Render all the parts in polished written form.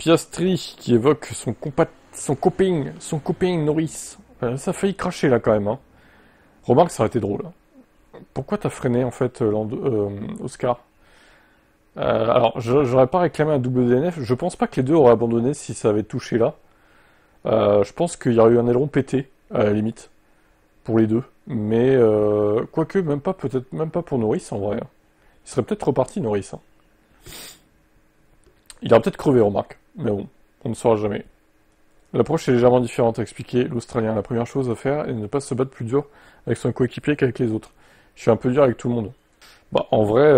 Piastri qui évoque son copain Norris. Ça a failli cracher là quand même. Hein. Remarque, ça aurait été drôle. Pourquoi t'as freiné en fait, Oscar? Alors, j'aurais pas réclamé un double DNF. Je pense pas que les deux auraient abandonné si ça avait touché là. Je pense qu'il y aurait eu un aileron pété, à la limite, pour les deux. Mais, quoique, même pas, peut-être même pas pour Norris en vrai. Il serait peut-être reparti, Norris. Hein. Il aurait peut-être crevé, remarque. Mais bon, on ne saura jamais. L'approche est légèrement différente, a expliqué l'Australien. La première chose à faire est de ne pas se battre plus dur avec son coéquipier qu'avec les autres. Je suis un peu dur avec tout le monde. Bah, en vrai,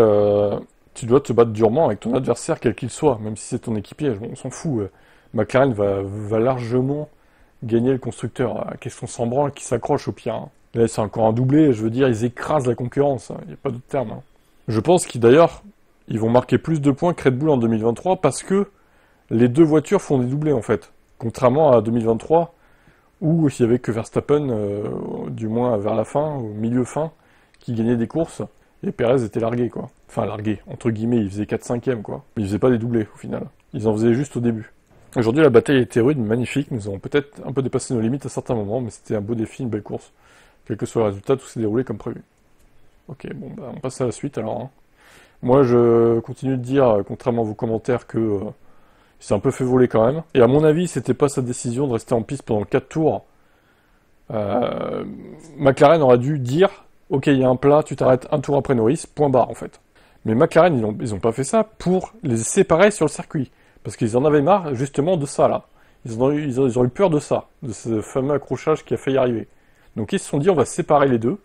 tu dois te battre durement avec ton adversaire, quel qu'il soit, même si c'est ton équipier. On s'en fout. McLaren va largement gagner le constructeur. Qu'est-ce qu'on s'en branle qui s'accroche au pire. Hein. Là, c'est encore un doublé. Je veux dire, ils écrasent la concurrence. Il n'y a pas d'autre terme. Hein. Je pense qu'ils, d'ailleurs, ils vont marquer plus de points que Red Bull en 2023 parce que les deux voitures font des doublés, en fait. Contrairement à 2023, où il n'y avait que Verstappen, du moins vers la fin, au milieu fin, qui gagnait des courses, et Perez était largué, quoi. Enfin, largué, entre guillemets, il faisait 4/5e, quoi. Mais il faisait pas des doublés, au final. Ils en faisaient juste au début. Aujourd'hui, la bataille était rude, magnifique. Nous avons peut-être un peu dépassé nos limites à certains moments, mais c'était un beau défi, une belle course. Quel que soit le résultat, tout s'est déroulé comme prévu. Ok, bon, bah, on passe à la suite, alors. Hein. Moi, je continue de dire, contrairement à vos commentaires, que il s'est un peu fait voler quand même. Et à mon avis, c'était pas sa décision de rester en piste pendant 4 tours. McLaren aurait dû dire ok, il y a un plat, tu t'arrêtes un tour après Norris, point barre en fait. Mais McLaren, ils ont pas fait ça pour les séparer sur le circuit. Parce qu'ils en avaient marre justement de ça là. Ils ont eu peur de ça, de ce fameux accrochage qui a failli arriver. Donc ils se sont dit on va séparer les deux.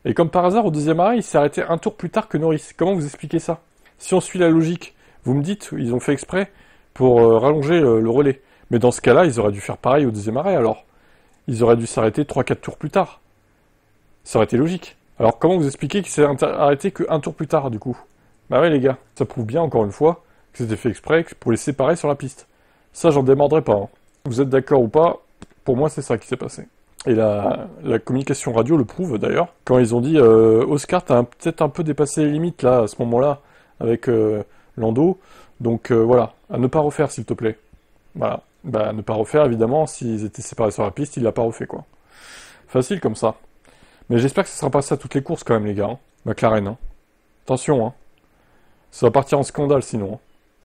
Et comme par hasard, au deuxième arrêt, il s'est arrêté un tour plus tard que Norris. Comment vous expliquez ça? Si on suit la logique, vous me dites, ils ont fait exprès pour rallonger le relais. Mais dans ce cas-là, ils auraient dû faire pareil au deuxième arrêt alors. Ils auraient dû s'arrêter 3-4 tours plus tard. Ça aurait été logique. Alors comment vous expliquez qu'il s'est arrêté qu'un tour plus tard du coup? Bah ouais les gars, ça prouve bien encore une fois que c'était fait exprès pour les séparer sur la piste. Ça j'en démordrai pas. Hein. Vous êtes d'accord ou pas? Pour moi c'est ça qui s'est passé. Et la communication radio le prouve d'ailleurs. Quand ils ont dit Oscar t'as peut-être un peu dépassé les limites là à ce moment-là avec Lando. Donc voilà, à ne pas refaire s'il te plaît. Voilà. Bah à ne pas refaire évidemment, s'ils étaient séparés sur la piste, il l'a pas refait quoi. Facile comme ça. Mais j'espère que ça sera pas ça toutes les courses quand même les gars. Hein. McLaren. Hein. Attention, hein. Ça va partir en scandale sinon. Hein.